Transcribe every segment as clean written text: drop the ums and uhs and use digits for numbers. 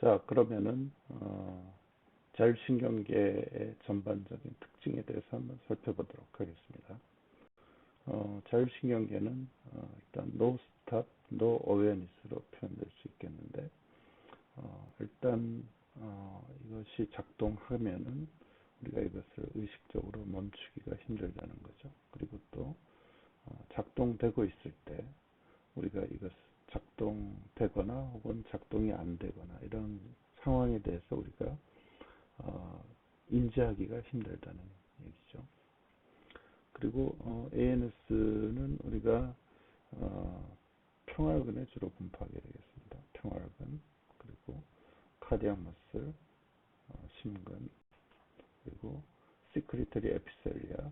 자, 그러면은 자율신경계의 전반적인 특징에 대해서 한번 살펴보도록 하겠습니다. 자율신경계는 일단 no stop, no awareness로 표현될 수 있겠는데, 일단 이것이 작동하면은 우리가 이것을 의식적으로 멈추기가 힘들다는 거죠. 그리고 또 작동되고 있을 때 우리가 이것 작동되거나 혹은 작동이 안 되거나 이런 상황에 대해서 우리가 인지하기가 힘들다는 얘기죠. 그리고 ANS는 우리가 평활근에 주로 분포하게 되겠습니다. 평활근, 그리고 카디악 머슬, 심근, 그리고 시크리터리 에피셀리아,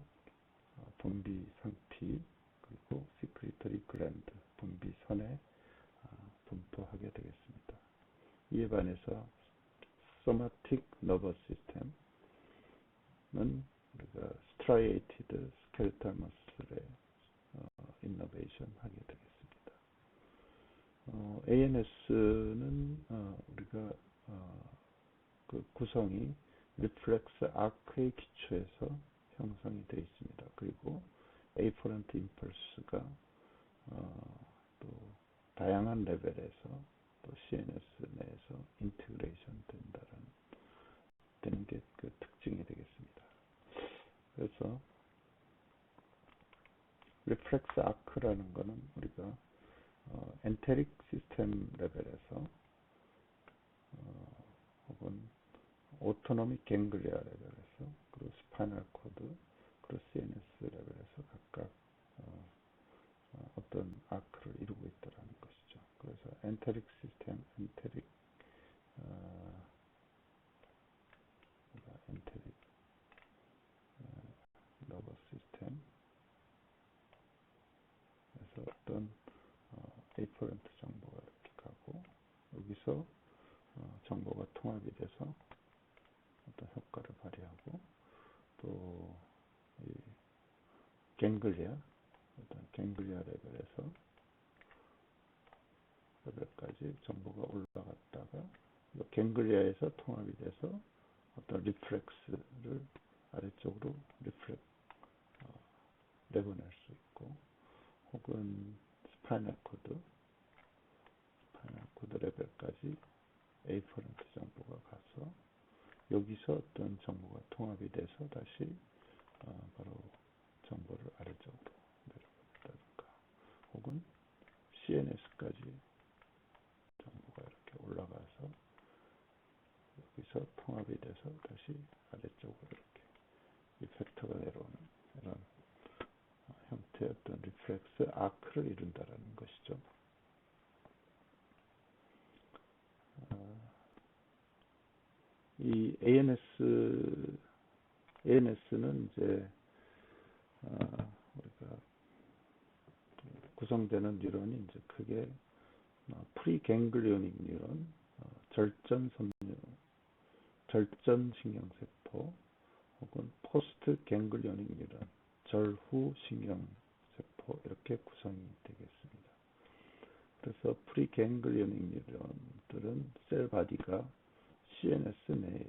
분비 상피, 그리고 시크리터리 글랜드, 분비선에 분포하게 되겠습니다. 이에 반해서 소마틱 너버스 시스템은 우리가 스트라이에이티드 스켈레탈 머슬에 이너베이션 하게 되겠습니다. ANS는 우리가 그 구성이 리플렉스 아크의 기초에서 형성이 되어 있습니다. 그리고 에이퍼런트 임펄스가 또 다양한 레벨에서 또 CNS 내에서 인테그레이션 되는 게 그 특징이 되겠습니다. 그래서 리플렉스 아크라는 거는 우리가 엔테릭 시스템 레벨에서 혹은 오토노믹 갱글리아 레벨에서, 그리고 스파이널 코드, 그리고 CNS 레벨에서 각각 어떤 아크를 이루고 있다는 것이죠. 그래서 엔테릭 시스템, 엔테릭 너버 시스템에서 어떤 에이퍼런트 정보가 이렇게 가고, 여기서 정보가 통합이 돼서 어떤 효과를 발휘하고, 또 이 갱글리아, 어떤 갱글리아 레벨까지 정보가 올라갔다가 갱글리아에서 통합이 돼서 어떤 리플렉스를 아래쪽으로 내보낼 수 있고, 혹은 스파이널 코드 레벨까지 에이퍼런트 정보가 가서 여기서 어떤 정보가 통합이 돼서 다시 바로 정보를 아래쪽으로 내려본다든가, 혹은 CNS까지 정보가 이렇게 올라가서 여기서 통합이 돼서 다시 아래쪽으로 이렇게 이펙터가 내려오는 이런 형태의 어떤 리플렉스 아크를 이룬다라는 것이죠. 이 ANS는 이제 우리가 구성되는 뉴런이 이제 크게 프리갱글리오닉 뉴런, 절전 신경세포, 혹은 포스트 갱글리오닉 뉴런, 절후 신경세포, 이렇게 구성이 되겠습니다. 그래서 프리갱글리오닉 뉴런들은 셀 바디가 CNS 내에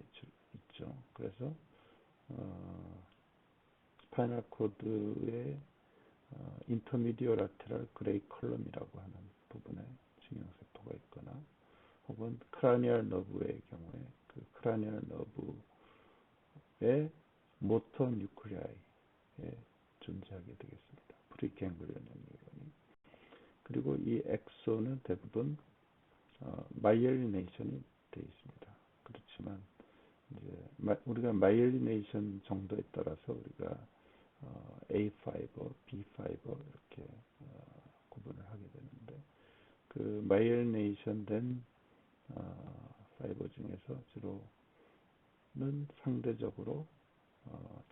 있죠. 그래서 스파이널 코드의 인터미디어 라테랄 그레이 컬럼이라고 하는 부분에 신경세포가 있거나, 혹은 크라니얼 너브의 경우에 그 크라니얼 너브의 모터 뉴클리아에 존재하게 되겠습니다. 프리갱글리오닉 뉴런이. 그리고 이 엑소는 대부분 마이엘리네이션이 되어 있습니다. 그렇지만 이제 우리가 마이엘리네이션 정도에 따라서 우리가 A 파이버, B 파이버 이렇게 구분을 하게 되는데, 그 마이엘리네이션 된 파이버 중에서 주로는 상대적으로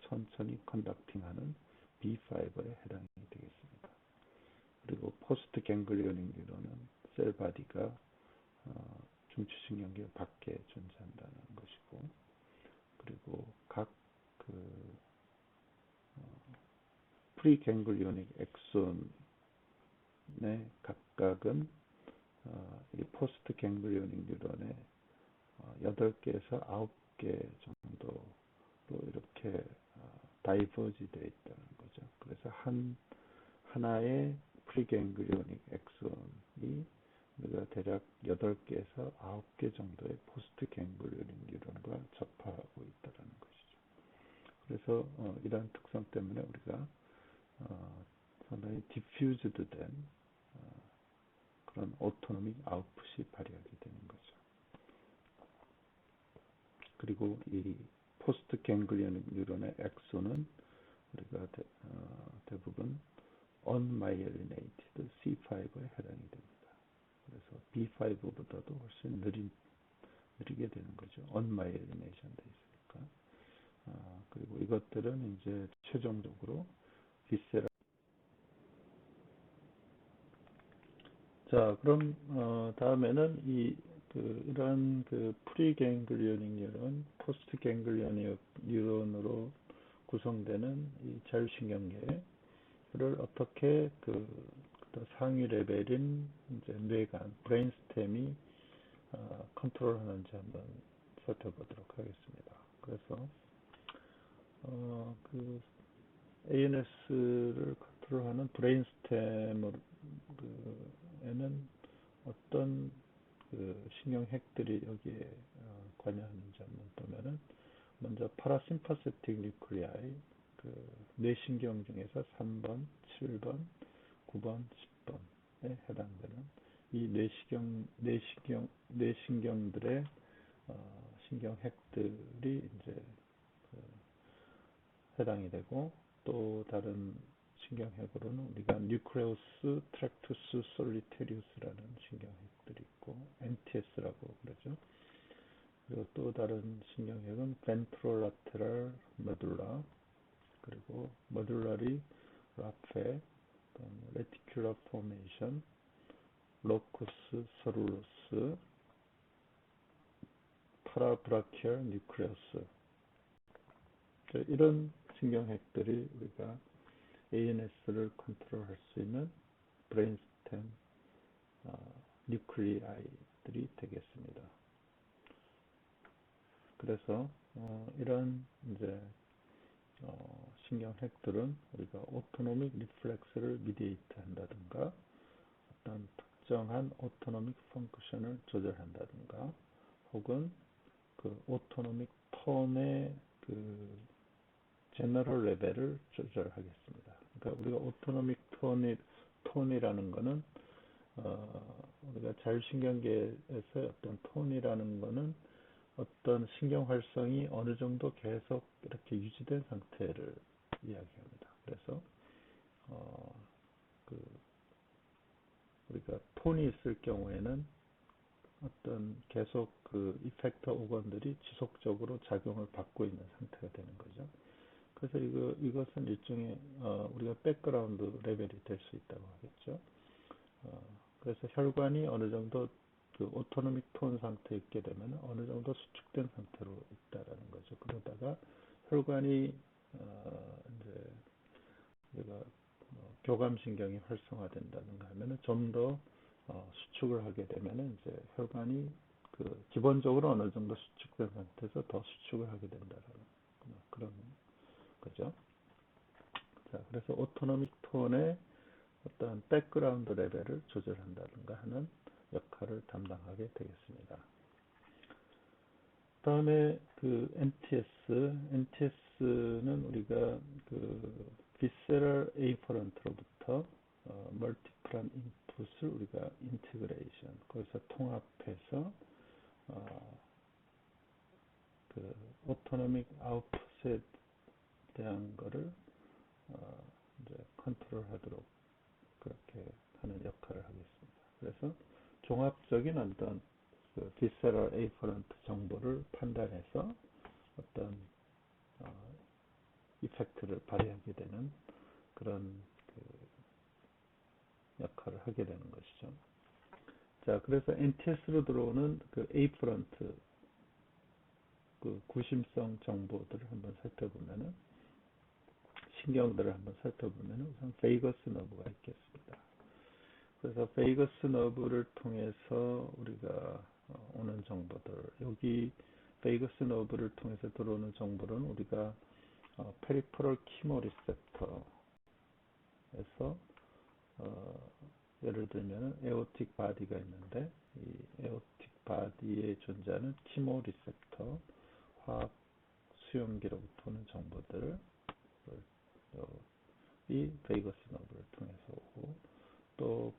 천천히 컨덕팅하는 B 파이버에 해당이 되겠습니다. 그리고 포스트 갱글리오닉 뉴런은 셀 바디가 중추신경계 밖에 존재한다는 것이고, 그리고 각 프리갱글리오닉 엑손의 각각은 이 포스트 갱글리오닉 뉴런의 8개에서 9개 정도로 이렇게 다이버지 되어 있다는 거죠. 그래서 하나의 프리갱글리오닉 엑선이 우리가 대략 8개에서 9개 정도의 포스트 갱글리오닉 뉴런과 접하고 있다는 것이죠. 그래서 이러한 특성 때문에 우리가 상당히 디퓨즈드 된 그런 오토노믹 아웃풋이 발휘하게 되는 거죠. 그리고 이 포스트 갱글리오닉 뉴런의 엑소는 우리가 대부분 unmyelinated C5에 해당이 됩니다. 그래서 B5보다도 훨씬 느리게 되는 거죠. unmyelination 돼 있으니까. 그리고 이것들은 이제 최종적으로 비세라. 자, 그럼 다음에는 이런 프리갱글리오닉 뉴런, 포스트 갱글리오닉 뉴런으로 구성되는 이 자율신경계를 어떻게 상위 레벨인 이제 뇌간, 브레인스템이 컨트롤하는지 한번 살펴보도록 하겠습니다. 그래서 ANS를 컨트롤하는 브레인스템에는 어떤 신경핵들이 여기에 관여하는지 한번 보면은, 먼저 파라심파세틱 뉴클리아이, 뇌신경 중에서 3번, 7번, 9번, 10번에 해당되는 이 뇌신경들의 신경핵들이 이제 해당이 되고, 또 다른 신경핵으로는 우리가 뉴크레우스 트랙투스 솔리테리우스라는 신경핵들이 있고 NTS라고 그러죠. 그리고 또 다른 신경핵은 벤트롤라테럴 머듈라, 그리고 머듈라리 라페, 레티큘러 포메이션, 로쿠스 서룰루스, 파라브라키얼 뉴크레우스. 이런 신경핵들이 우리가 ANS를 컨트롤할 수 있는 브레인스템 뉴클리아이들이 되겠습니다. 그래서 이런 이제 신경핵들은 우리가 오토노믹 리플렉스를 미디에이트 한다든가, 어떤 특정한 오토노믹 펑크션을 조절한다든가, 혹은 오토노믹 톤의 제너럴 레벨을 조절하겠습니다. 그러니까 우리가 오토노믹 톤이라는 거는 우리가 자율신경계에서 어떤 톤이라는 거는 어떤 신경 활성이 어느 정도 계속 이렇게 유지된 상태를 이야기합니다. 그래서 우리가 톤이 있을 경우에는 어떤 계속 이펙터 오건들이 지속적으로 작용을 받고 있는 상태가 되는 거죠. 그래서 이것은 일종의 우리가 백그라운드 레벨이 될 수 있다고 하겠죠. 그래서 혈관이 어느 정도 오토노믹 톤 상태에 있게 되면 어느 정도 수축된 상태로 있다라는 거죠. 그러다가 혈관이 이제 우리가 교감신경이 활성화된다든가 하면은 좀 더 수축을 하게 되면은 이제 혈관이 기본적으로 어느 정도 수축된 상태에서 더 수축을 하게 된다라는 그런 거죠. 자, 그래서 오토노믹 톤의 어떤 백그라운드 레벨을 조절한다든가 하는 역할을 담당하게 되겠습니다. 다음에 NTS는 우리가 비세럴 에이퍼런트로부터 멀티플한 인풋을 우리가 인티그레이션, 거기서 통합해서 오토노믹 아웃풋에 대한 거를 이제 컨트롤하도록 그렇게 하는 역할을 하겠습니다. 그래서 종합적인 어떤 비세럴 에이퍼런트 정보를 판단해서 어떤 이펙트를 발휘하게 되는 그런 역할을 하게 되는 것이죠. 자, 그래서 NTS로 들어오는 에이퍼런트 구심성 정보들을 한번 살펴보면은, 신경들을 한번 살펴보면은 우선 베이거스 너브가 있겠습니다. 그래서 베이거스 너브를 통해서 우리가 오는 정보들, 여기 베이거스 너브를 통해서 들어오는 정보는 우리가 페리퍼럴 키모리셉터에서 예를 들면 에오틱 바디가 있는데 이 에오틱 바디에 존재하는 키모리셉터, 화학 수용기로부터 오는 정보들을 이 베이거스 너브를 통해서 오고, 또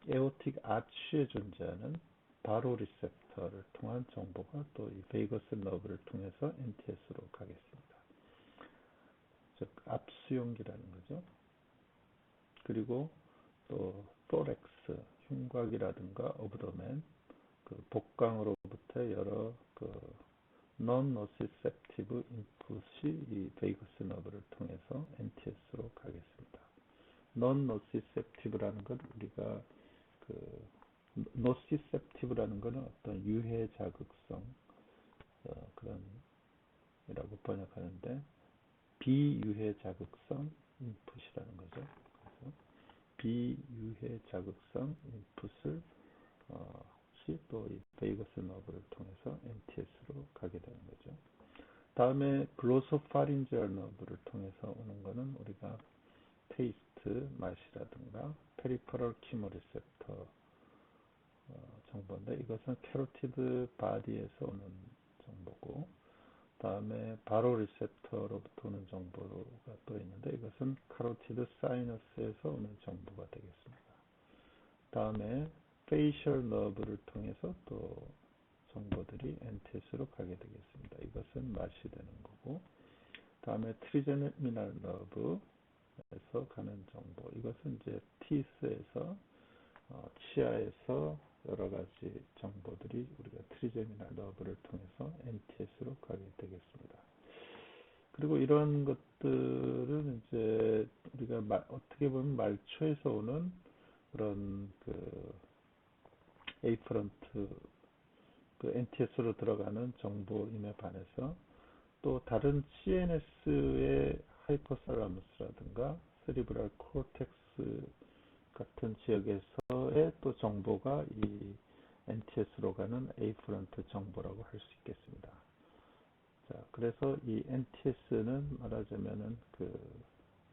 에오틱 아치에 존재하는 바로 리셉터를 통한 정보가 또 이 베이거스 너브를 통해서 NTS로 가겠습니다. 즉 압수용기라는 거죠. 그리고 또 토렉스, 흉곽이라든가 어브도멘, 복강으로부터 여러 non-nociceptive input이 이 베이거스 너브를 통해서 NTS로 가겠습니다. non-nociceptive라는 건 우리가 nociceptive라는 것은 어떤 유해 자극성 그런 이라고 번역하는데, 비유해 자극성 인풋이라는 거죠. 그래서 비유해 자극성 인풋을 또 이 베이거스 너브를 통해서 NTS로 가게 되는 거죠. 다음에 글로소파린지얼 너브를 통해서 오는 거는 우리가 테이스트, 맛이라든가 페리퍼럴 키모리셉터 정보인데, 이것은 캐로티드 바디에서 오는 정보고, 다음에 바로 리셉터로부터 오는 정보가 또 있는데, 이것은 카로티드 사이너스에서 오는 정보가 되겠습니다. 다음에 페이셜 너브를 통해서 또 정보들이 NTS로 가게 되겠습니다. 이것은 맛이 되는 거고, 다음에 트리제미널 너브에서 가는 정보, 이것은 이제 티스에서 치아에서 여러 가지 정보들이 우리가 트리제미널 너브를 통해서 NTS로 가게 되겠습니다. 그리고 이런 것들은 이제 우리가 어떻게 보면 말초에서 오는 그런 에이프런트 NTS로 들어가는 정보임에 반해서, 또 다른 CNS의 하이포살라무스라든가 세리브랄 코텍스 같은 지역에서의 또 정보가 이 NTS로 가는 에이프런트 정보라고 할 수 있겠습니다. 자, 그래서 이 NTS는 말하자면은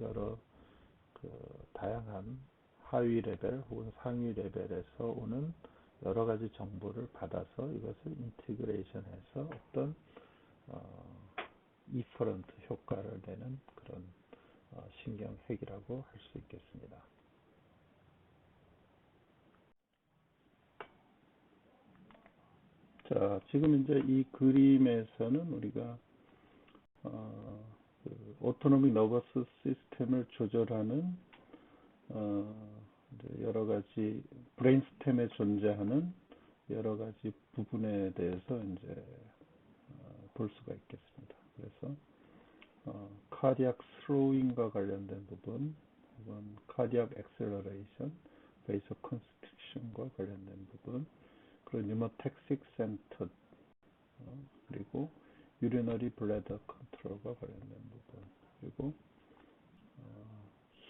여러 다양한 하위 레벨 혹은 상위 레벨에서 오는 여러 가지 정보를 받아서 이것을 인티그레이션해서 어떤 이퍼런트 효과를 내는 그런 신경핵이라고 할 수 있겠습니다. 자, 지금 이제 이 그림에서는 우리가 오토노믹 너버스 시스템을 조절하는 이제 여러 가지 브레인스템에 존재하는 여러 가지 부분에 대해서 이제 볼 수가 있겠습니다. 그래서 카디악 스로잉과 관련된 부분, 혹은 카디악 엑셀러레이션, 베이서 컨스트릭션과 관련된 부분, 그리고 뉴모텍식 센터, 그리고 유리너리 블레더 컨트롤과 관련된 부분, 그리고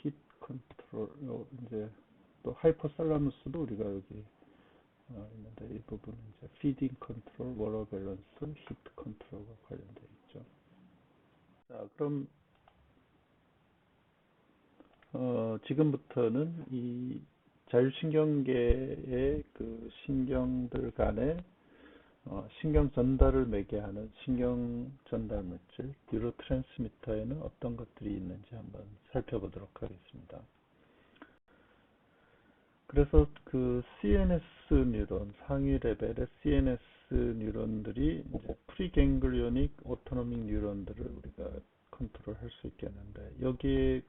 힛 컨트롤, 이제 또 하이포살라무스도 우리가 여기 있는데, 이 부분은 이제 피딩 컨트롤, 워러 밸런스, 힛 컨트롤과 관련되어 있죠. 자, 그럼 지금부터는 이 자율신경계의 신경들 간의 신경 전달을 매개하는 신경 전달 물질, 뉴로트랜스미터에는 어떤 것들이 있는지 한번 살펴보도록 하겠습니다. 그래서 CNS 뉴런, 상위 레벨의 CNS 뉴런들이 이제 프리갱글리오닉 오토노믹 뉴런들을 우리가 컨트롤할 수 있겠는데, 여기에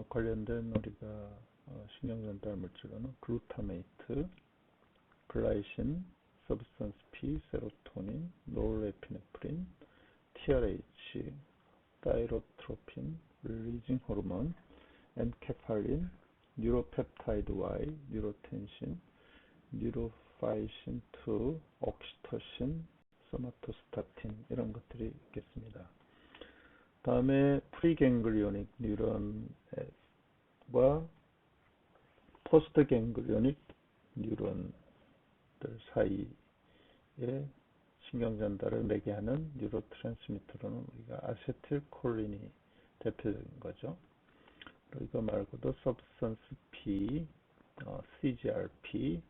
관련된 우리가 신경 전달 물질로는 글루타메이트, 글라이신, 서브스턴스 P, 세로토닌, 노르에피네프린, TRH, 타이로트로핀, 릴리징 호르몬, 엔케팔린, 뉴로펩타이드 Y, 뉴로텐신, 뉴로파이신2, 옥시토신, 소마토스타틴, 이런 것들이 있겠습니다. 다음에 프리갱글리오닉 뉴런과 포스트갱글리오닉 뉴런, 것들 사이에 신경 전달을 매개하는 뉴로트랜스미터로는 우리가 아세틸콜린이 대표적인 거죠. 그리고 이거 말고도 substance P, CGRP,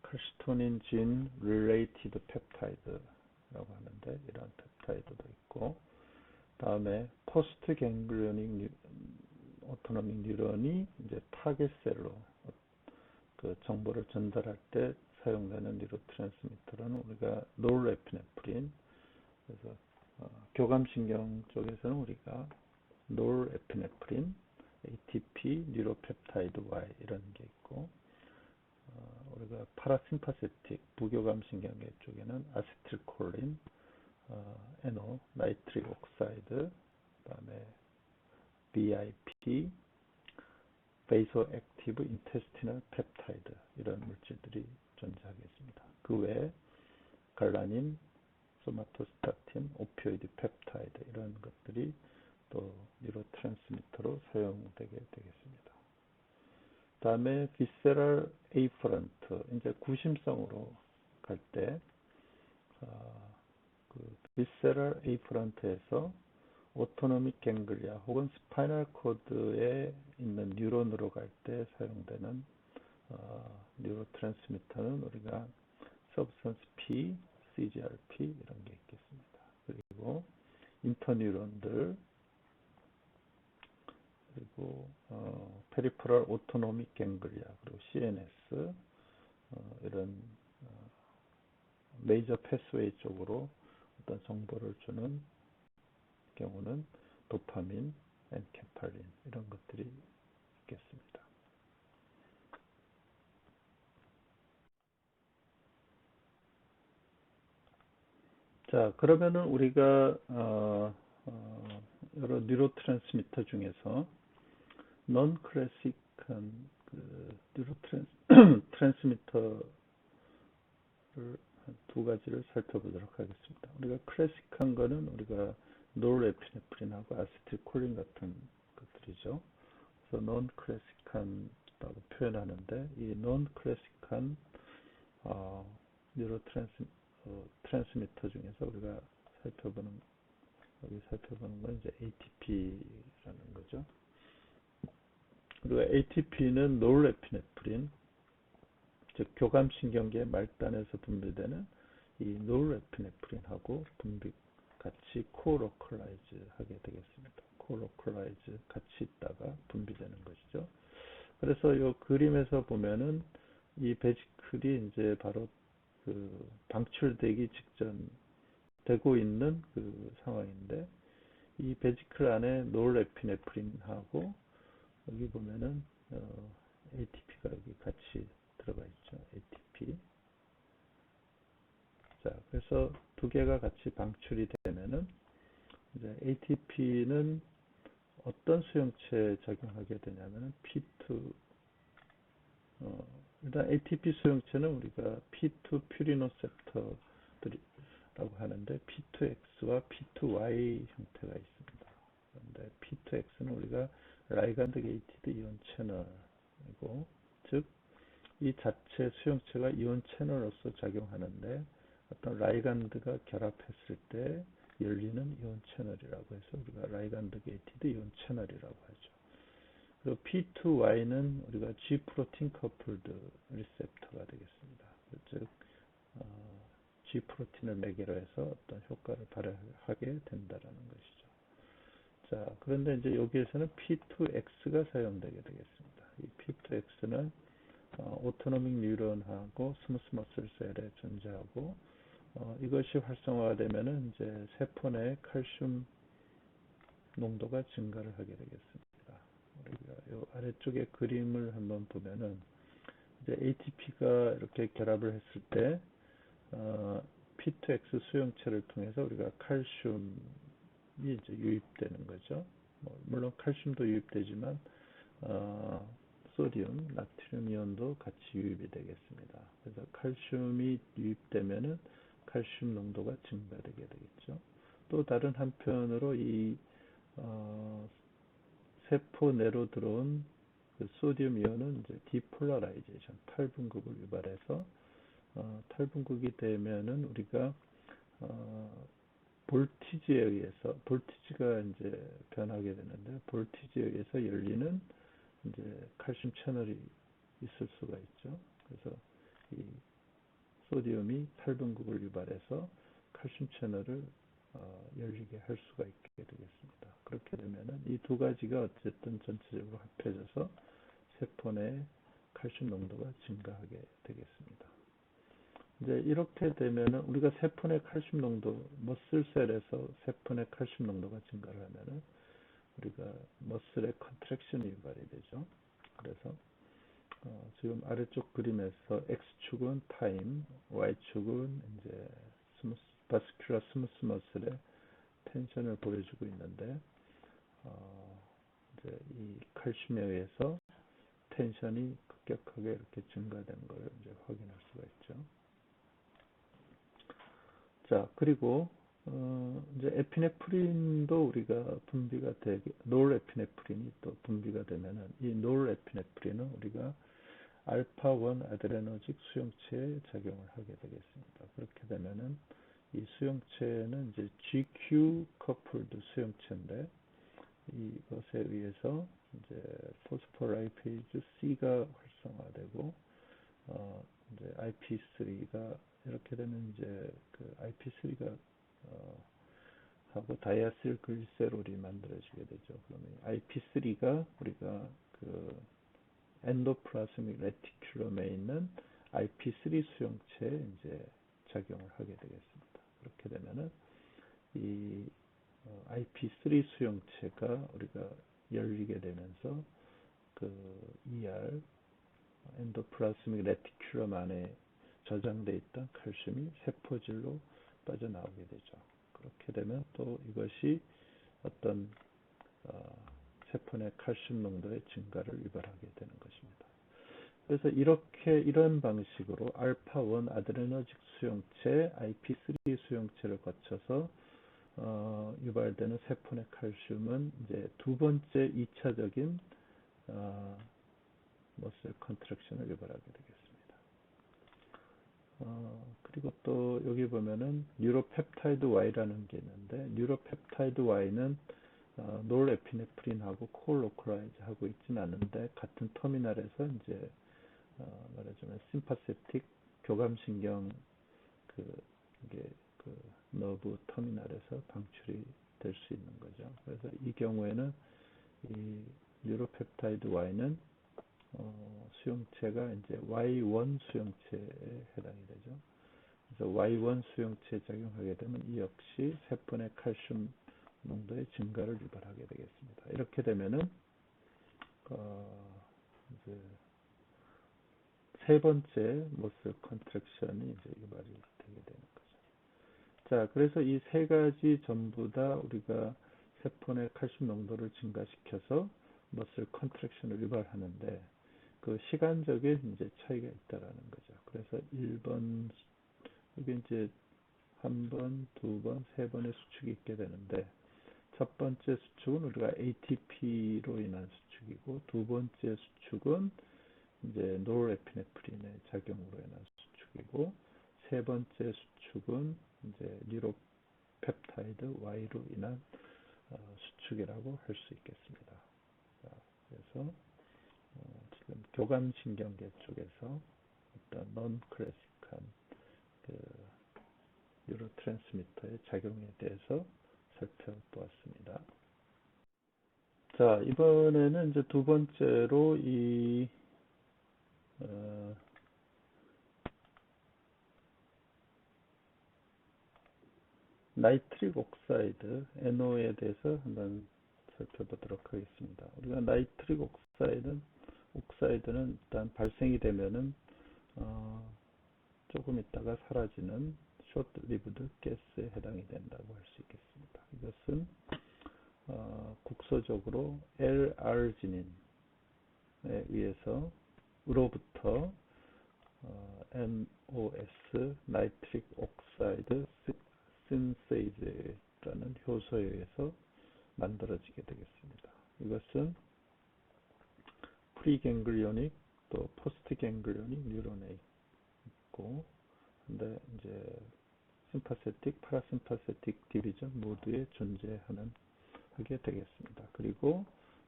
칼시토닌 진 related peptide라고 하는데 이런 펩타이드도 있고, 다음에 포스트 갱글리오닉 오토노믹 뉴런이 이제 타겟 셀로 그 정보를 전달할 때 사용되는 뉴로트랜스미터로는 우리가 노르에피네프린, 그래서 교감신경 쪽에서는 우리가 노르에피네프린, ATP, 뉴로펩타이드 Y 이런 게 있고, 우리가 파라심파세틱 부교감신경계 쪽에는 아세틸콜린, NO, 나이트릭 옥사이드, 그다음에 BIP, 베이소액티브 인테스티널 펩타이드 이런 물질들이 존재하겠습니다. 그 외에 갈라닌, 소마토스타틴, 오피오이드 펩타이드 이런 것들이 또 뉴로트랜스미터로 사용되게 되겠습니다. 다음에 비세럴 에이퍼런트, 이제 구심성으로 갈 때 그 비세럴 에이퍼런트에서 오토노믹 갱글리아 혹은 스파이널 코드에 있는 뉴런으로 갈 때 사용되는 뉴로트랜스미터는 우리가 substance P, CGRP 이런 게 있겠습니다. 그리고 인터뉴런들, 그리고 페리퍼럴 오토노믹 갱글리아, 그리고 CNS 이런 메이저 패스웨이 쪽으로 어떤 정보를 주는 경우는 도파민, 엔케팔린 이런 것들이 있겠습니다. 자, 그러면은 우리가 여러 뉴로트랜스미터 중에서 non 클래식한 그 뉴로트랜스미터를 두 가지를 살펴보도록 하겠습니다. 우리가 클래식한 거는 우리가 노르에피네프린하고 아세틸콜린 같은 것들이죠. 그래서 non 클래식한다고 표현하는데, 이 non 클래식한 트랜스미터 중에서 우리가 살펴보는 건 이제 ATP라는 거죠. 그리고 ATP는 노르에피네프린, 즉 교감신경계 말단에서 분비되는 이 노르에피네프린하고 같이 코로컬라이즈 하게 되겠습니다. 코로컬라이즈 같이 있다가 분비되는 것이죠. 그래서 이 그림에서 보면은 이 베지클이 이제 바로 그 방출되기 직전 되고 있는 그 상황인데, 이 베지클 안에 노르에피네프린하고 여기 보면은 ATP가 여기 같이 들어가 있죠. ATP. 자, 그래서 두 개가 같이 방출이 되면은 이제 ATP는 어떤 수용체에 작용하게 되냐면은 P2, 일단 ATP 수용체는 우리가 P2 퓨리노셉터들이라고 하는데 P2X와 P2Y 형태가 있습니다. 그런데 P2X는 우리가 라이간드 게이티드 이온 채널이고, 즉 이 자체 수용체가 이온 채널로서 작용하는데 어떤 라이간드가 결합했을 때 열리는 이온 채널이라고 해서 우리가 라이간드 게이티드 이온 채널이라고 하죠. 그리고 P2Y는 우리가 G 프로틴 커플드 리셉터가 되겠습니다. 즉 G 프로틴을 매개로 해서 어떤 효과를 발휘하게 된다라는 것이죠. 자, 그런데 이제 여기에서는 P2X가 사용되게 되겠습니다. 이 P2X는 오토노믹 뉴런하고 스무스 머슬 셀에 존재하고, 이것이 활성화되면은 이제 세포 내 칼슘 농도가 증가를 하게 되겠습니다. 우리가 요 아래쪽에 그림을 한번 보면은 이제 ATP가 이렇게 결합을 했을 때 P2X 수용체를 통해서 우리가 칼슘이 이제 유입되는 거죠. 물론 칼슘도 유입되지만 소디움, 나트륨 이온도 같이 유입이 되겠습니다. 그래서 칼슘이 유입되면은 칼슘 농도가 증가되게 되겠죠. 또 다른 한편으로 이 세포 내로 들어온 그 소디움 이온은 이제 디폴라라이제이션, 8분급을 유발해서 탈분극이 되면은 우리가 볼티지에 의해서 볼티지가 이제 변하게 되는데 볼티지에 의해서 열리는 이제 칼슘 채널이 있을 수가 있죠. 그래서 이 소디움이 탈분극을 유발해서 칼슘 채널을 열리게 할 수가 있게 되겠습니다. 그렇게 되면은 이 두 가지가 어쨌든 전체적으로 합해져서 세포 내 칼슘 농도가 증가하게 되겠습니다. 이제 이렇게 되면은 우리가 세포 내 칼슘 농도, 머슬셀에서 세포 내 칼슘 농도가 증가를 하면은 우리가 머슬의 컨트랙션이 유발이 되죠. 그래서 지금 아래쪽 그림에서 X축은 타임, Y축은 이제 바스큘라 스무스 머슬의 텐션을 보여주고 있는데, 이제 이 칼슘에 의해서 텐션이 급격하게 이렇게 증가된 걸 이제 확인할 수가 있죠. 자, 그리고 이제 에피네프린도 우리가 분비가 되게, 노르에피네프린이 또 분비가 되면은 이 노르에피네프린은 우리가 알파-1 아드레너직 수용체에 작용을 하게 되겠습니다. 그렇게 되면은 이 수용체는 이제 GQ 커플드 수용체인데 이것에 의해서 이제 포스포라이페이즈 C가 활성화되고 이제 IP3가 이렇게 되면 이제 그 IP3가 하고 다이아실 글리세롤이 만들어지게 되죠. 그러면 IP3가 우리가 그 엔도플라스믹 레티큘럼에 있는 IP3 수용체에 이제 작용을 하게 되겠습니다. 그렇게 되면은 이 IP3 수용체가 우리가 열리게 되면서 그 ER 엔도플라스믹 레티큘럼 안에 저장돼 있던 칼슘이 세포질로 빠져나오게 되죠. 그렇게 되면 또 이것이 어떤 세포 내 칼슘 농도의 증가를 유발하게 되는 것입니다. 그래서 이런 방식으로 알파-1 아드레너직 수용체, IP3 수용체를 거쳐서 유발되는 세포 내 칼슘은 이제 두 번째 2차적인 머슬 컨트랙션을 유발하게 되겠습니다. 그리고 또 여기 보면은 뉴로펩타이드 Y라는 게 있는데 뉴로펩타이드 Y는 노르에피네프린하고 코로코라이즈 하고 있지는 않은데 같은 터미널에서 이제 말하자면 심파세틱 교감신경 이게 너브 터미널에서 방출이 될 수 있는 거죠. 그래서 이 경우에는 이 뉴로펩타이드 Y는 수용체가 이제 Y1 수용체에 해당이 되죠. 그래서 Y1 수용체에 작용하게 되면 이 역시 세포 내 칼슘 농도의 증가를 유발하게 되겠습니다. 이렇게 되면은 이제 세 번째 머슬 컨트랙션이 이제 유발이 되게 되는 거죠. 자, 그래서 이 세 가지 전부 다 우리가 세포 내 칼슘 농도를 증가시켜서 머슬 컨트랙션을 유발하는데 그 시간적인 이제 차이가 있다라는 거죠. 그래서 1번 이게 이제 한 번, 두 번, 세 번의 수축이 있게 되는데 첫 번째 수축은 우리가 ATP로 인한 수축이고 두 번째 수축은 이제 노르에피네프린의 작용으로 인한 수축이고 세 번째 수축은 이제 뉴로펩타이드 Y로 인한 수축이라고 할 수 있겠습니다. 자, 그래서 지금 교감신경계 쪽에서 어떤 non 클래식한 그 뉴로트랜스미터의 작용에 대해서 살펴보았습니다. 자, 이번에는 이제 두 번째로 이 나이트릭 옥사이드 NO에 대해서 한번 살펴보도록 하겠습니다. 우리가 나이트릭 옥사이드는 일단 발생이 되면은 조금 있다가 사라지는 쇼트 리브드 가스에 해당이 된다고 할 수 있겠습니다. 이것은 국소적으로 L-아르지닌에 의해서 으로부터 NOS 나이트릭 옥사이드 신세이즈라는 효소에 의해서 만들어지게 되겠습니다. 이것은 프리갱글리오닉 또 포스트갱글리오닉 뉴런에 있고 근데 이제 심파세틱, 파라심파세틱 디비전 모두에 존재하는 하게 되겠습니다. 그리고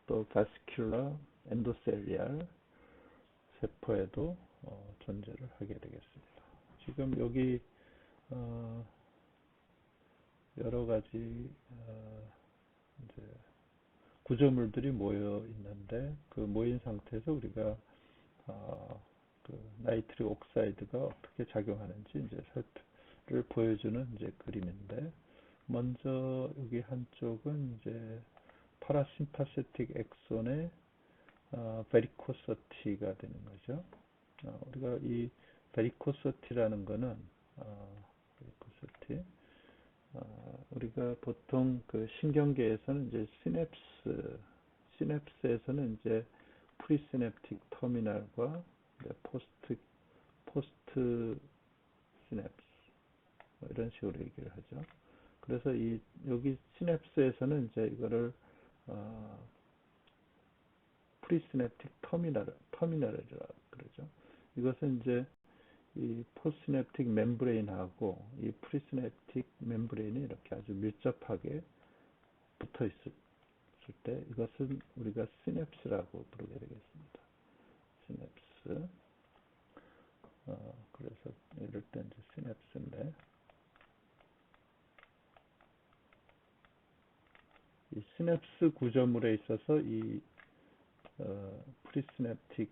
또 바스큘라, 엔도셀리알 세포에도 존재를 하게 되겠습니다. 지금 여기 여러 가지 이제 구조물들이 모여 있는데 그 모인 상태에서 우리가 그 나이트릭 옥사이드가 어떻게 작용하는지 이제 를 보여주는 이제 그림인데, 먼저 여기 한쪽은 이제 파라심파세틱 엑손의 베리코서티가 되는 거죠. 우리가 이 베리코서티라는 거는 베리코서티 우리가 보통 그 신경계에서는 이제 시냅스에서는 이제 프리시냅틱 터미널과 포스트 시냅스 이런 식으로 얘기를 하죠. 그래서 여기 시냅스에서는 이제 이거를 프리시냅틱 터미널이라고 그러죠. 이것은 이제 이 포스시냅틱 멤브레인하고 이 프리시냅틱 멤브레인이 이렇게 아주 밀접하게 붙어 있을 때 이것은 우리가 시냅스라고 부르게 되겠습니다. 시냅스. 그래서 이럴 때 이제 시냅스인데, 이 시냅스 구조물에 있어서 이 프리시냅틱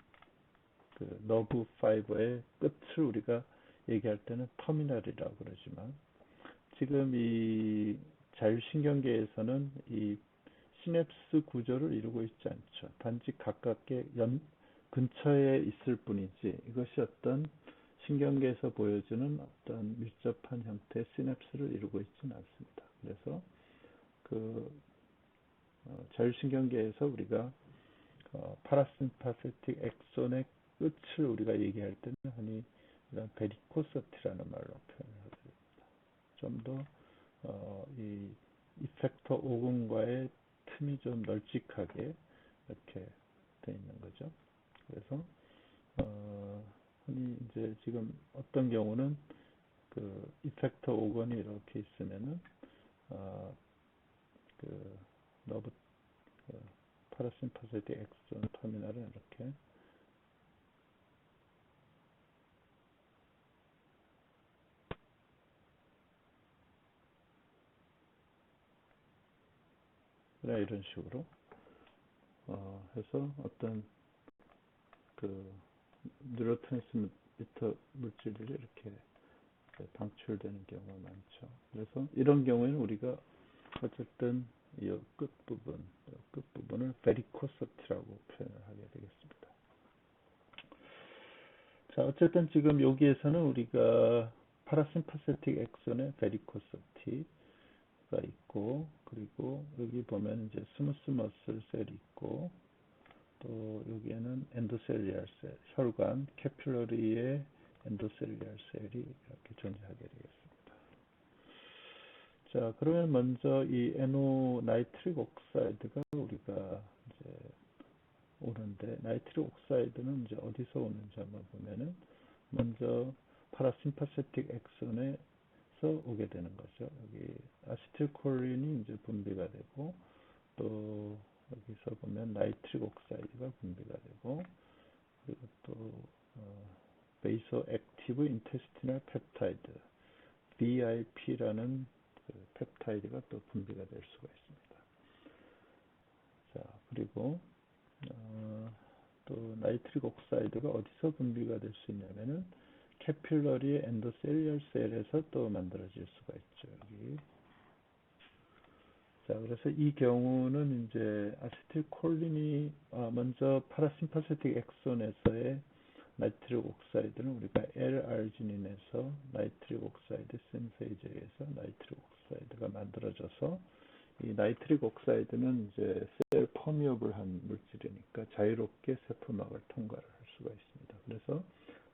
그 너브 파이버의 끝을 우리가 얘기할 때는 터미널이라고 그러지만, 지금 이 자율신경계에서는 이 시냅스 구조를 이루고 있지 않죠. 단지 가깝게 근처에 있을 뿐이지 이것이 어떤 신경계에서 보여주는 어떤 밀접한 형태의 시냅스를 이루고 있지는 않습니다. 그래서 그 자율신경계에서 우리가 파라심파세틱 엑손의 끝을 우리가 얘기할 때는 흔히 이런 베리코서티라는 말로 표현을 하게 됩니다. 좀 더 이 이펙터 오근과의 틈이 좀 널찍하게 이렇게 돼 있는 거죠. 그래서 흔히 이제 지금 어떤 경우는 그 이펙터 오건이 이렇게 있으면은 그 너브 파라심파세틱 엑손 터미널은 이렇게 이런 식으로 해서 어떤 그 뉴로트랜스미터 물질들이 이렇게 방출되는 경우가 많죠. 그래서 이런 경우에는 우리가 어쨌든 이 끝부분을 베리코서티라고 표현을 하게 되겠습니다. 자, 어쨌든 지금 여기에서는 우리가 파라심파세틱 엑손의 베리코서티가 있고, 그리고 여기 보면 이제 스무스 머슬 셀이 있고, 또 여기에는 엔도셀리알 셀, 혈관, 캐필러리의 엔도셀리알 셀이 이렇게 존재하게 되겠습니다. 자, 그러면 먼저 이 NO 나이트릭 옥사이드가 우리가 이제 오는데, 나이트릭 옥사이드는 이제 어디서 오는지 한번 보면은 먼저 파라심파세틱 엑손에서 오게 되는 거죠. 여기 아시틸콜린이 이제 분비가 되고, 또 여기서 보면 나이트릭 옥사이드가 분비가 되고, 그리고 또 베이소 액티브 인테스티널 펩타이드 BIP라는 그 펩타이드가 또 분비가 될 수가 있습니다. 자, 그리고 또 나이트릭 옥사이드가 어디서 분비가 될 수 있냐면은 캐필러리 엔도셀리얼 셀에서 또 만들어질 수가 있죠. 여기. 자, 그래서 이 경우는 이제 아세틸콜린이 먼저 파라심파세틱 엑손에서의 나이트릭 옥사이드는 우리가 L-아르지닌에서 나이트릭 옥사이드 신세이제에 의해서 나이트릭 옥사이드가 만들어져서, 이 나이트릭 옥사이드는 이제 셀 퍼미어블한 물질이니까 자유롭게 세포막을 통과를 할 수가 있습니다. 그래서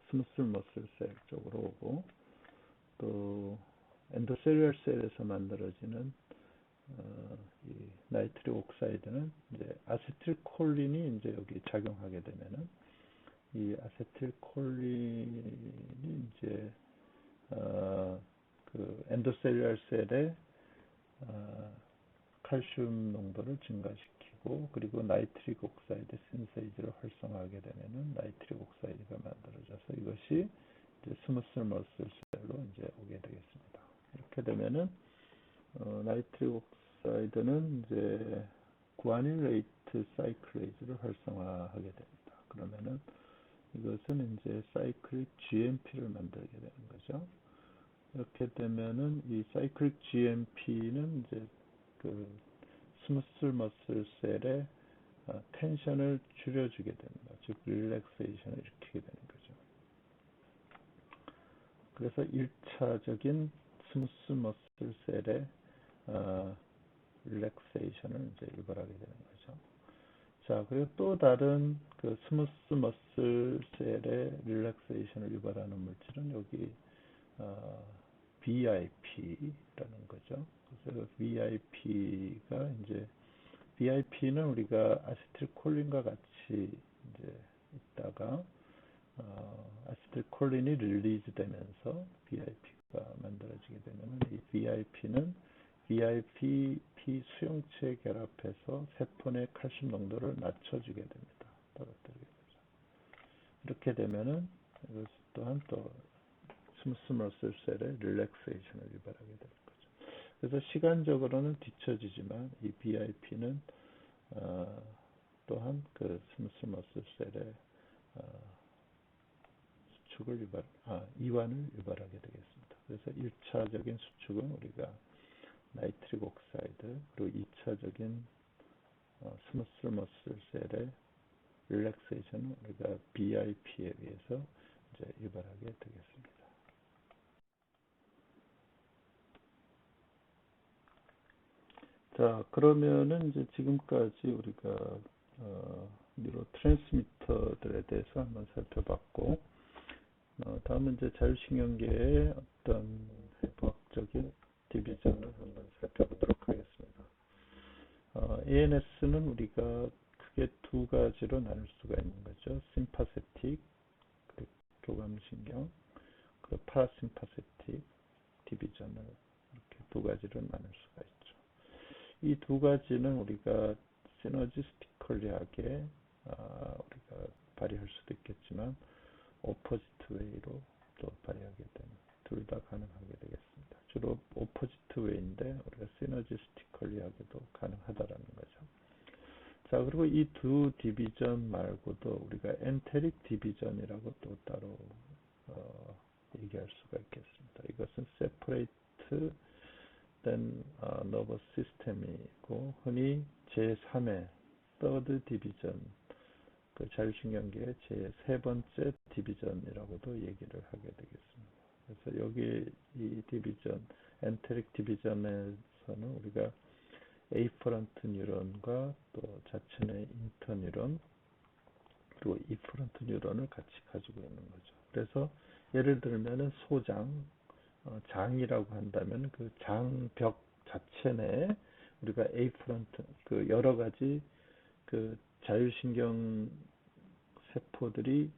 스무스 머슬 셀 쪽으로 오고, 또 엔도셀리얼 셀에서 만들어지는 이 나이트릭 옥사이드는 이제 아세틸콜린이 이제 여기 작용하게 되면은 이 아세틸콜린이 이제 그 엔도셀룰러 셀의 칼슘 농도를 증가시키고, 그리고 나이트릭 옥사이드 신세이지를 활성화하게 되면은 나이트릭 옥사이드가 만들어져서 이것이 이제 스무스 머슬 셀로 이제 오게 되겠습니다. 이렇게 되면은 나이트릭 옥사이드는 이제 구아닐레이트 사이클레이즈를 활성화하게 됩니다. 그러면은 이것은 이제 사이클릭 GMP를 만들게 되는 거죠. 이렇게 되면은 이 사이클릭 GMP는 이제 그 스무스 머슬 셀의 텐션을 줄여주게 됩니다. 즉 릴렉세이션을 일으키게 되는 거죠. 그래서 1차적인 스무스 머슬 셀의 릴렉세이션을 이제 유발하게 되는 거죠. 자, 그리고 또 다른 그 스무스 머슬 셀의 릴렉세이션을 유발하는 물질은 여기 VIP라는 거죠. 그래서 VIP가 이제 VIP는 우리가 아세틸콜린과 같이 이제 있다가 아세틸콜린이 릴리즈 되면서 VIP가 만들어지게 되면 이 VIP는 VIP 수용체에 결합해서 세포 내 칼슘 농도를 낮춰주게 됩니다. 떨어뜨리게 되죠. 이렇게 되면은 이것 또한 또 스무스 머슬 셀의 릴렉세이션을 유발하게 되는 거죠. 그래서 시간적으로는 뒤처지지만 이 BIP는 또한 그 스무스 머슬 셀의 수축을 이완을 유발하게 되겠습니다. 그래서 1차적인 수축은 우리가 나이트릭 옥사이드, 그리고 2차적인 스무스 머슬 셀의 릴렉세이션은 우리가 BIP에 의해서 이제 유발하게 되겠습니다. 자, 그러면은 이제 지금까지 우리가 뉴로 트랜스미터들에 대해서 한번 살펴봤고, 다음은 이제 자율신경계의 어떤 해부학적인 디비전을 한번 살펴보도록 하겠습니다. ANS는 우리가 크게 두 가지로 나눌 수가 있는 거죠. 심파세틱, 그리고 교감신경, 그리고 파라심파세틱 디비전을 이렇게 두 가지로 나눌 수가 있죠. 이 두 가지는 우리가 시너지스티컬리하게 우리가 발휘할 수도 있겠지만 오포지트 웨이로 또 발휘하게 되는, 둘 다 가능하게 되겠습니다. 주로 오포지트 웨이인데 우리가 시너지스티컬리하게도 가능하다라는 거죠. 자, 그리고 이 두 디비전 말고도 우리가 엔테릭 디비전이라고 또 따로 얘기할 수가 있겠습니다. 이것은 세퍼레이트 된 너버스 시스템이고, 흔히 제3의 third division, 그 자율신경계의 제3번째 디비전이라고도 얘기를 하게 되겠습니다. 그래서 여기 이 디비전, 엔테릭 디비전에서는 우리가 에이퍼런트 뉴런과 또 자체의 인터뉴런, 그리고 이퍼런트 뉴런을 같이 가지고 있는 거죠. 그래서 예를 들면은 소장, 장이라고 한다면 그 장벽 자체 내에 우리가 에이프런트, 그 여러 가지 그 자율신경 세포들이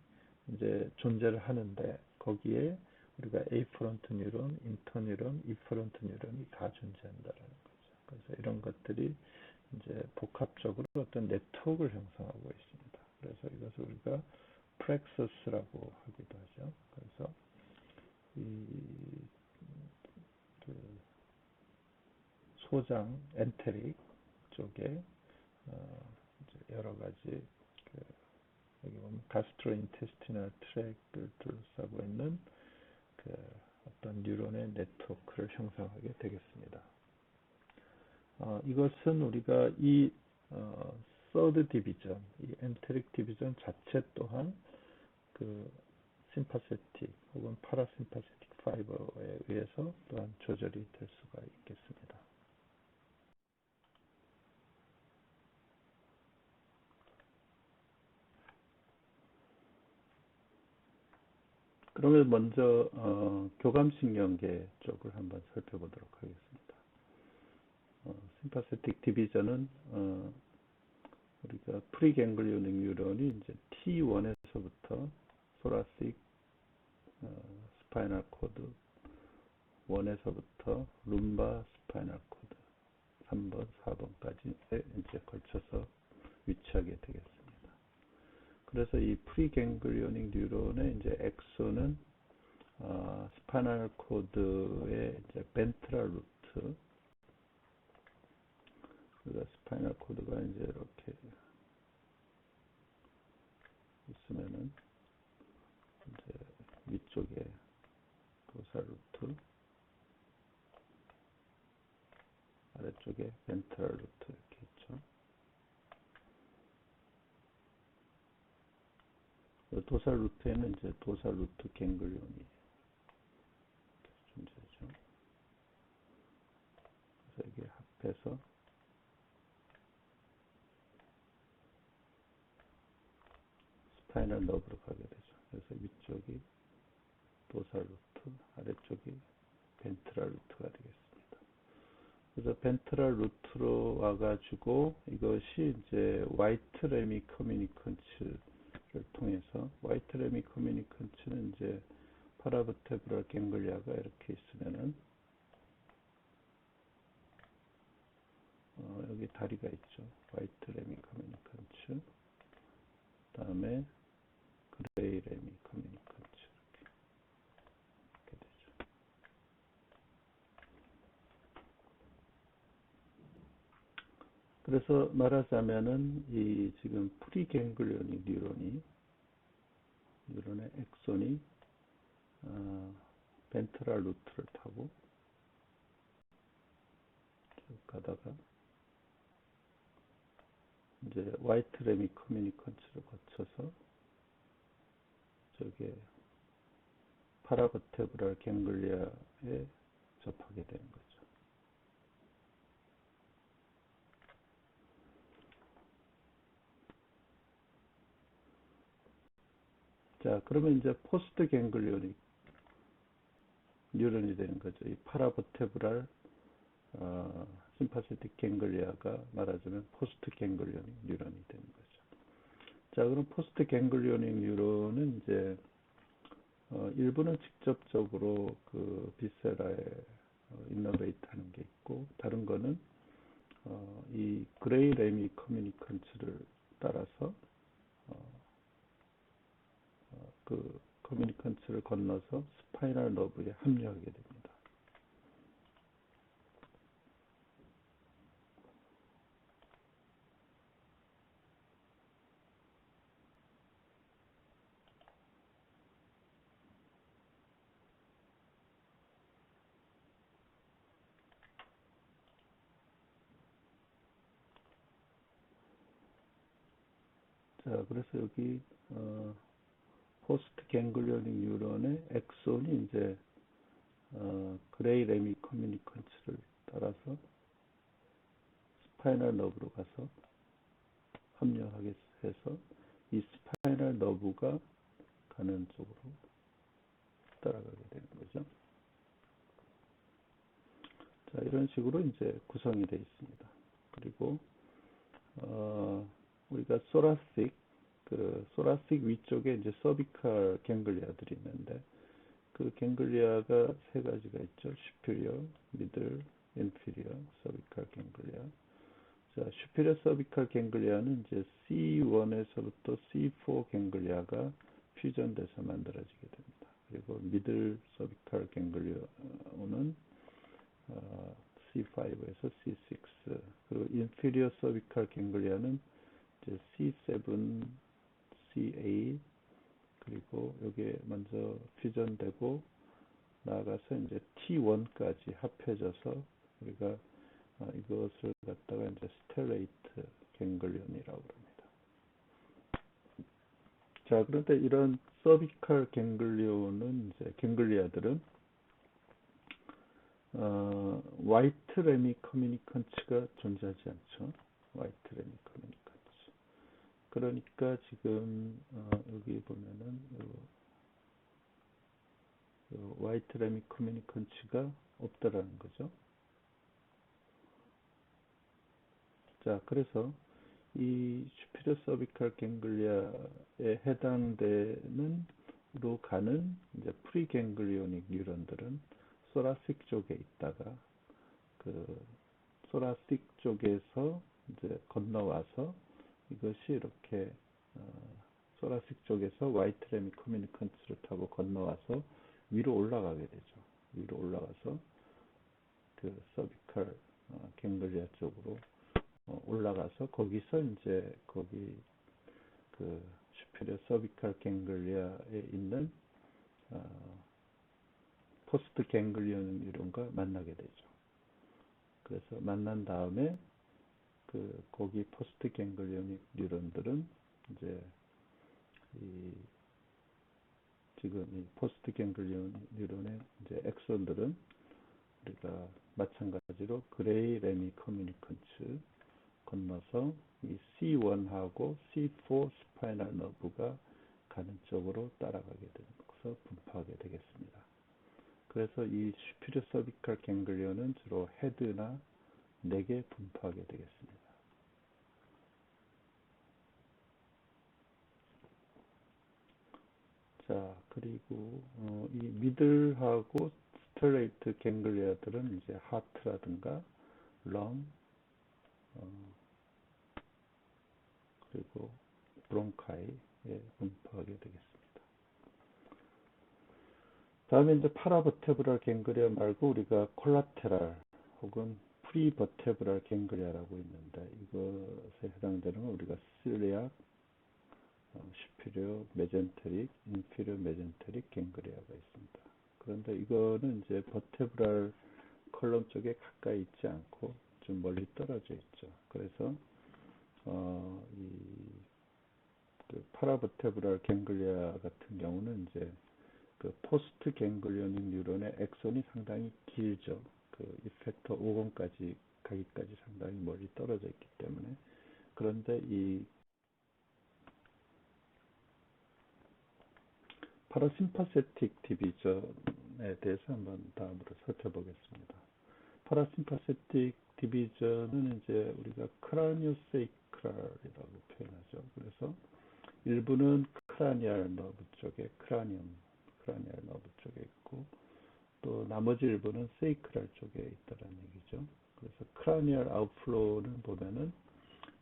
이제 존재를 하는데, 거기에 우리가 에이프런트 뉴런, 인터뉴런, 이퍼런트 뉴런이 다 존재한다라는 거죠. 그래서 이런 것들이 이제 복합적으로 어떤 네트워크를 형성하고 있습니다. 그래서 이것을 우리가 플렉서스라고 하기도 하죠. 그래서 그 소장 엔테릭 쪽에 이제 여러 가지 여기 보면 가스트로인테스티널 트랙을 둘러싸고 있는 그 어떤 뉴런의 네트워크를 형성하게 되겠습니다. 이것은 우리가 이 서드 디비전, 이 엔테릭 디비전 자체 또한 그 심파세틱 혹은 파라심파세틱 파이버에 의해서 또한 조절이 될 수가 있겠습니다. 그러면 먼저 교감신경계 쪽을 한번 살펴보도록 하겠습니다. 심파세틱 디비전은 우리가 프리갱글리오닉 뉴런이 이제 T1에서부터 소라식, 스파이널 코드, 1에서부터 룸바 스파이널 코드 3번, 4번까지 이제 걸쳐서 위치하게 되겠습니다. 그래서 이 프리갱글리오닉 뉴런의 이제 엑소는 스파이널 코드의 이제 벤트럴 루트, 그러니까 스파이널 코드가 이제 이렇게 있으면은 이제 위쪽에 도살 루트, 아래쪽에 벤트럴 루트 이렇게 있죠. 도살 루트에는 이제 도살 루트 갱글리온이 존재하죠. 그래서 이게 합해서 스파이널 너브로 가게 되죠. 그래서 위쪽이 도살 루트, 아래쪽이 벤트럴 루트가 되겠습니다. 그래서 벤트럴 루트로 와가지고 이것이 이제 화이트 레미 커뮤니컨츠를 통해서, 화이트 레미 커뮤니컨츠는 이제 파라버테브랄 갱글리아가 이렇게 있으면은 여기 다리가 있죠. 화이트 레미 커뮤니컨츠, 다음에 그레이 레미 커뮤니컨츠 이렇게 되죠. 그래서 말하자면은 이 지금 프리갱글리오닉 뉴런의 엑손이 벤트럴 루트를 타고 쭉 가다가 이제 화이트 레미 커뮤니컨츠를 거쳐서 저게 파라버테브랄 갱글리아에 접하게 되는 거죠. 자, 그러면 이제 포스트 갱글리오닉 뉴런이 되는 거죠. 이 파라버테브랄 심파세틱 갱글리아가 말하자면 포스트 갱글리오닉 뉴런이 되는 거죠. 자, 그럼 포스트 갱글리오닉 뉴런은 이제 일부는 직접적으로 그 비세라에 이너베이트 하는 게 있고, 다른 거는 이 그레이 레미 커뮤니컨츠를 따라서 그 커뮤니컨츠를 건너서 스파이널 너브에 합류하게 됩니다. 자, 그래서 여기 포스트 갱글리오닉 뉴런의 엑손이 이제 그레이 레미 커뮤니컨츠를 따라서 스파이널 너브로 가서 합류하게 해서 이 스파이널 너브가 가는 쪽으로 따라가게 되는 거죠. 자, 이런 식으로 이제 구성이 되어 있습니다. 그리고 우리가 소라식 위쪽에 이제 서비칼 갱글리아들이 있는데, 그 갱글리아가 세 가지가 있죠. 슈피리어, 미들, 인피리어, 서비칼 갱글리아. 자, 슈피리어 서비칼 갱글리아는 이제 C1에서부터 C4 갱글리아가 퓨전돼서 만들어지게 됩니다. 그리고 미들 서비칼 갱글리아는 C5에서 C6, 그리고 인피리어 서비칼 갱글리아는 이제 C7, C8, 그리고 여기에 먼저 퓨전되고 나아가서 이제 T1까지 합해져서 우리가 이것을 갖다가 이제 스텔레이트 갱글리온이라고 합니다. 자, 그런데 이런 서비칼 갱글리온은 이제 갱글리아들은 화이트 레미 커뮤니컨츠가 존재하지 않죠. 화이트 레미 커뮤니컨츠. 그러니까 지금 여기 보면은 화이트 레미 커뮤니컨츠가 없다라는 거죠. 자, 그래서 이 슈피리어 서비칼 갱글리아에 해당되는 로 가는 이제 프리갱글리오닉 뉴런들은 소라식 쪽에 있다가 그 소라식 쪽에서 이제 건너와서 이것이 이렇게 소라식 쪽에서 와이트래미 커뮤니컨트를 타고 건너와서 위로 올라가게 되죠. 위로 올라가서 그 서비컬 갱글리아 쪽으로 올라가서 거기서 이제 거기 그 슈페리어 서비컬 갱글리아에 있는 포스트 갱글리온 뉴런과 만나게 되죠. 그래서 만난 다음에 그 거기 포스트 갱글리온 뉴런들은 이제 지금 이 포스트 갱글리온 뉴런의 이제 엑선들은 우리가 마찬가지로 그레이 레미 커뮤니컨츠 건너서 이 C1하고 C4 스파이널 너브가 가는 쪽으로 따라가게 되면서 분포하게 되겠습니다. 그래서 이 슈피리어 서비컬 갱글리온은 주로 헤드나 넥에 분포하게 되겠습니다. 자, 그리고 이 미들하고 스트레이트 갱글리아들은 이제 하트라든가 렁, 그리고 브론카이에 분포하게 되겠습니다. 다음에 이제 파라버테브랄 갱글리아 말고 우리가 콜라테랄 혹은 프리버테브랄 갱글리아라고 있는데 이것에 해당되는 건 우리가 실리악, 슈피리어 메젠테릭, 인피리어 메젠테릭 갱글리아가 있습니다. 그런데 이거는 이제 버테브랄 컬럼 쪽에 가까이 있지 않고 좀 멀리 떨어져 있죠. 그래서 그 파라버테브랄 갱글리아 같은 경우는 이제 그 포스트 갱글리오닉 뉴런의 엑선이 상당히 길죠. 그 이펙터 5번까지 가기까지 상당히 멀리 떨어져 있기 때문에. 그런데 이 파라심파세틱 디비전에 대해서 한번 다음으로 살펴보겠습니다. 파라심파세틱 디비전은 이제 우리가 크라니오세이크랄이라고 표현하죠. 그래서 일부는 크라니알 너브 쪽에 크라니알 너브 쪽에 있고 또 나머지 일부는 세이크랄 쪽에 있다는 얘기죠. 그래서 크라니알 아웃플로우는 보면은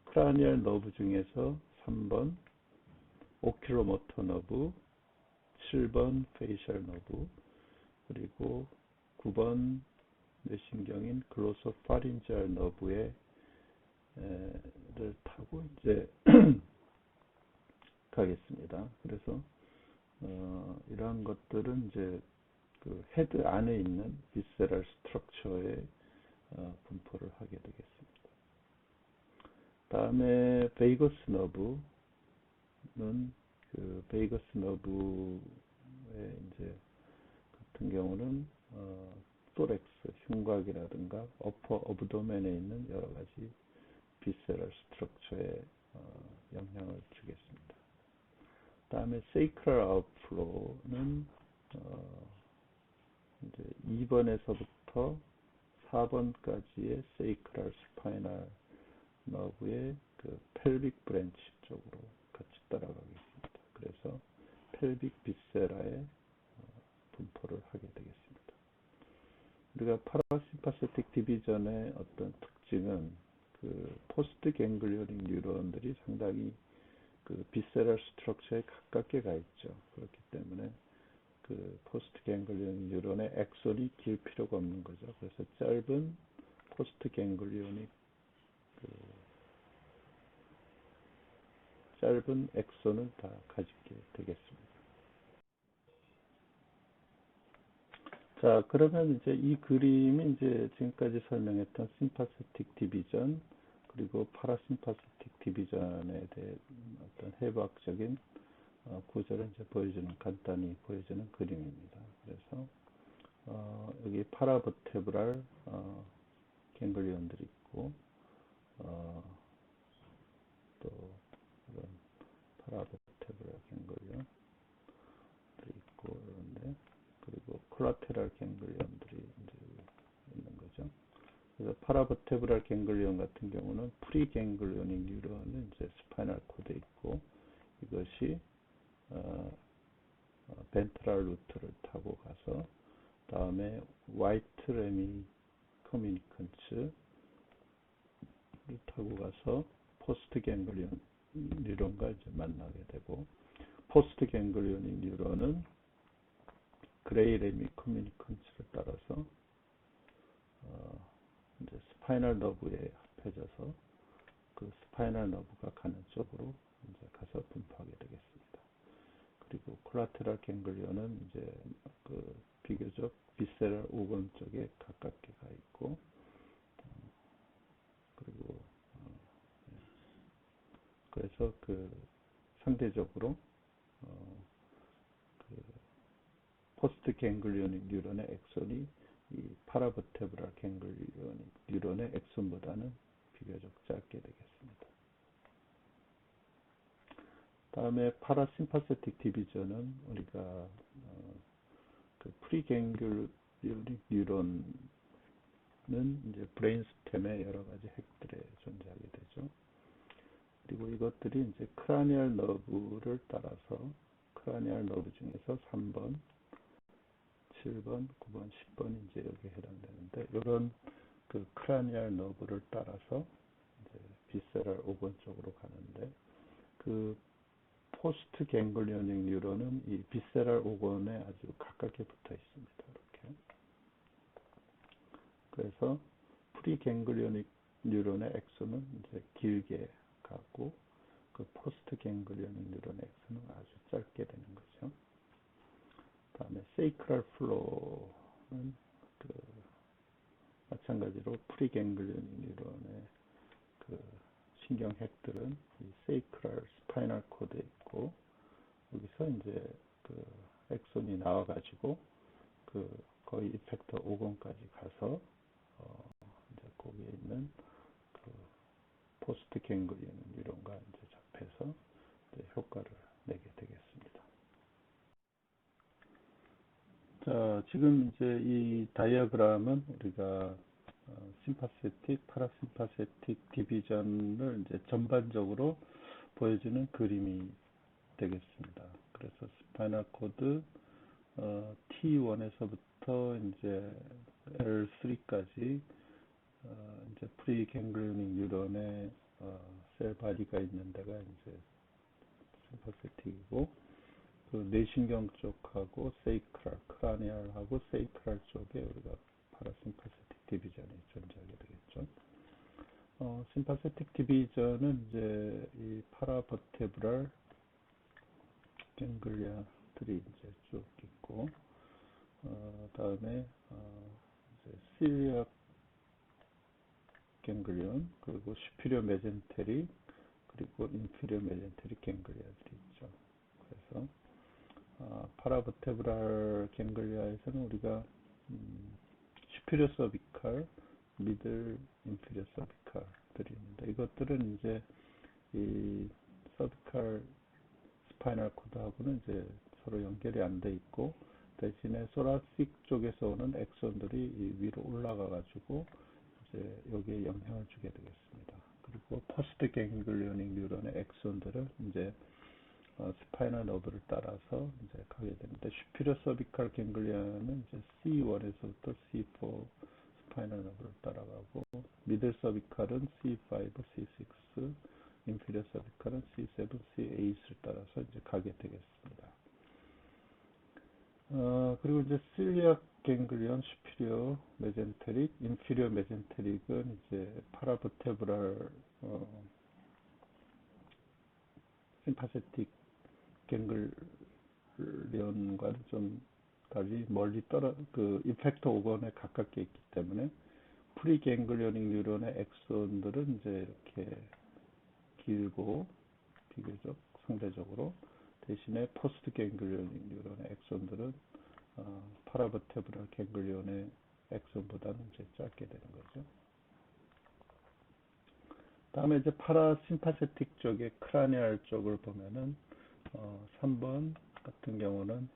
크라니알 너브 중에서 3번 오큐로모터 너브, 7번 페이셜 너브, 그리고 9번 뇌신경인 글로소파린지알 너브를 타고 이제 가겠습니다. 그래서 이러한 것들은 이제 그 헤드 안에 있는 비세랄 스트럭처에 분포를 하게 되겠습니다. 다음에 베이거스 너브는 그 베이거스 너브의 이제 같은 경우는 토렉스, 흉곽이라든가 어퍼 어브도멘에 있는 여러 가지 비세랄 스트럭처에 영향을 주겠습니다. 다음에 세이크럴 아웃플로우는 이제 2번에서부터 4번까지의 세이크럴 스파이널 너브의 그 펠빅 브랜치 쪽으로 같이 따라가겠습니다. 그래서 펠빅 비세라에 분포를 하게 되겠습니다. 우리가 파라심파세틱 디비전의 어떤 특징은 그 포스트 갱글리오닉 뉴런들이 상당히 그 비세랄 스트럭처에 가깝게 가 있죠. 그렇기 때문에 그 포스트 갱글리오닉 뉴런의 엑선이 길 필요가 없는 거죠. 그래서 짧은 포스트 갱글리오닉 짧은 엑선을 다 가지게 되겠습니다. 자, 그러면 이제 이 그림이 이제 지금까지 설명했던 심파세틱 디비전 그리고 파라심파세틱 디비전에 대한 어떤 해부학적인 구조를 이제 간단히 보여주는 그림입니다. 그래서 여기 파라버테브랄 갱글리온들이 있고 또 이런 파라버테브랄 갱글리온들이 있고 그런데 그리고 콜라테랄 갱글리온들이 이제 있는 거죠. 그래서 파라버테브랄 갱글리온 같은 경우는 프리갱글리오닉 뉴런은 이제 스파이널 코드에 있고 이것이 벤트럴 루트를 타고 가서 다음에 화이트 레미 커뮤니컨츠를 타고 가서 포스트 갱글리온 뉴런과 이제 만나게 되고, 포스트 갱글리오닉 뉴런은 그레이 레미 커뮤니컨츠를 따라서 이제 스파이널 너브에 합해져서 그 스파이널 너브가 가는 쪽으로 이제 가서 분포하게 되겠습니다. 그리고 콜라테랄 갱글리온은 이제 그 비교적 비세럴 오건 쪽에 가깝게 가 있고, 그리고 그래서 그 상대적으로 그 포스트 갱글리오닉 뉴런의 엑손이 이 파라버테브랄 갱글리오닉 뉴런의 엑손보다는 비교적 짧게 되겠습니다. 다음에 파라심파세틱 디비전은 우리가 그 프리갱글리오닉 뉴런은 이제 브레인스템의 여러 가지 핵들에 존재하게 되죠. 그리고 이것들이 이제 크라니얼 너브를 따라서 크라니얼 너브 중에서 3번, 7번, 9번, 10번이 이제 여기에 해당되는데, 이런 그 크라니얼 너브를 따라서 이제 비세럴 오건 쪽으로 가는데, 그 포스트 갱글리오닉 뉴런은 이 비세럴 오건에 아주 가깝게 붙어 있습니다. 이렇게. 그래서 프리 갱글리오닉 뉴런의 엑소는 이제 길게 가고, 그 포스트 갱글리오닉 뉴런의 엑소는 아주 짧게 되는 거죠. 다음에 세이크랄 플로어는 그 마찬가지로 프리 갱글리오닉 뉴런의 그 신경 핵들은 이 세이크랄 스파이널 코드에 있고, 여기서 이제 그 엑손이 나와가지고 그 거의 이펙터 5권까지 가서 이제 거기에 있는 그 포스트 갱글리오닉 뉴런과 이제 접해서 이제 효과를 내게 되겠습니다. 자, 지금 이제 이 다이어그램은 우리가 심파세틱, 파라심파세틱 디비전을 이제 전반적으로 보여주는 그림이 되겠습니다. 그래서 스파이널 코드 T1에서부터 이제 L3까지 이제 프리 갱글리오닉 뉴런의 셀 바디가 있는 데가 이제 심파세틱이고, 그 뇌신경 쪽하고 세이크랄, 크라니얼하고 세이크랄 쪽에 우리가 파라심파세틱 디비전이 존재하게 되겠죠. 심파세틱 디비전은 이제 이 파라버테브랄 갱글리아들이 이제 쭉 있고, 다음에 이제 실리악 갱글리온, 그리고 슈피리어 메젠테릭, 그리고 인피리어 메젠테릭 갱글리아들이 있죠. 그래서 파라버테브랄 갱글리아에서는 우리가 슈피리어 서비칼, 미들, 인피리어 서비칼들이 있는데, 이것들은 이제 이 서비칼 스파이널 코드하고는 이제 서로 연결이 안 돼 있고, 대신에 소라식 쪽에서 오는 엑선들이 위로 올라가 가지고 이제 여기에 영향을 주게 되겠습니다. 그리고 포스트 갱글리오닉 뉴런의 엑선들은 이제 스파이널 너브를 따라서 이제 가게 되는데, 슈피리어 서비칼 갱글리아는 이제 C1에서부터 C4 스파이널 너브를 따라가고, 미들 서비칼은 C5, C6, 인피리어 서비칼은 C7, C8을 따라서 이제 가게 되겠습니다. 그리고 이제 실리악 갱글리온, 슈피리어 메젠테릭, 인피리어 메젠테릭은 이제 파라버테브랄 심파세틱 갱글리온과는 좀 달리 멀리 그 이펙터 오건에 가깝게 있기 때문에 프리 갱글리오닉 뉴런의 엑손들은 이제 이렇게 길고 비교적 상대적으로, 대신에 포스트 갱글리오닉 뉴런의 엑손들은 파라버테브랄 갱글리온의 엑손보다는 이제 짧게 되는 거죠. 다음에 이제 파라심파세틱 쪽의 크라니얼 쪽을 보면은 3번 같은 경우는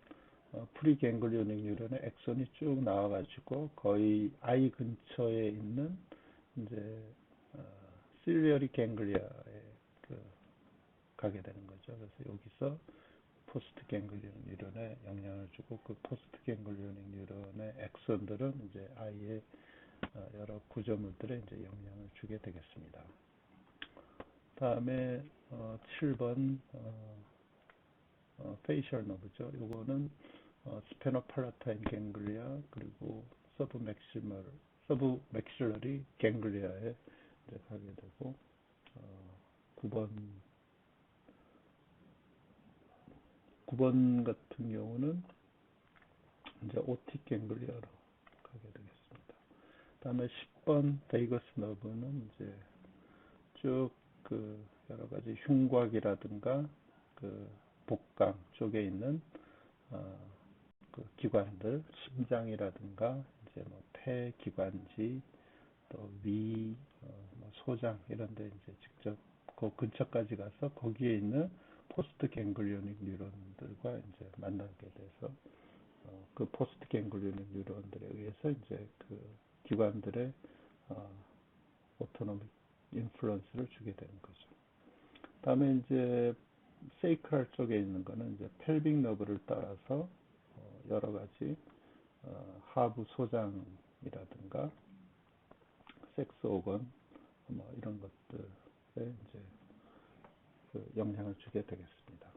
프리갱글리오닉 뉴런의 엑선이 쭉 나와가지고 거의 아이 근처에 있는 이제 실리어리 갱글리아에 가게 되는 거죠. 그래서 여기서 포스트 갱글리온 뉴런에 영향을 주고 그 포스트 갱글리온 뉴런의 엑선들은 이제 아이의 여러 구조물들에 이제 영향을 주게 되겠습니다. 다음에 7번 페이셜 너브죠. 이거는 스페노팔라타인 갱글리아 그리고 서브 맥실러리 갱글리아에 이제 가게 되고 9번 같은 경우는 이제 오틱 갱글리아로 가게 되겠습니다. 다음에 10번 베이거스 너브는 이제 쭉 그 여러 가지 흉곽이라든가 그 복강 쪽에 있는 그 기관들, 심장이라든가 이제 뭐 폐 기관지 또 위, 뭐 소장 이런 데 이제 직접 그 근처까지 가서 거기에 있는 포스트 갱글리오닉 뉴런들과 이제 만나게 돼서 그 포스트 갱글리오닉 뉴런들에 의해서 이제 그 기관들의 오토노믹 인플루언스를 주게 되는 거죠. 다음에 이제 세이크랄 쪽에 있는 거는 이제 펠빅 너브를 따라서 여러 가지 하부 소장이라든가 섹스 오건 뭐 이런 것들에 이제 그 영향을 주게 되겠습니다.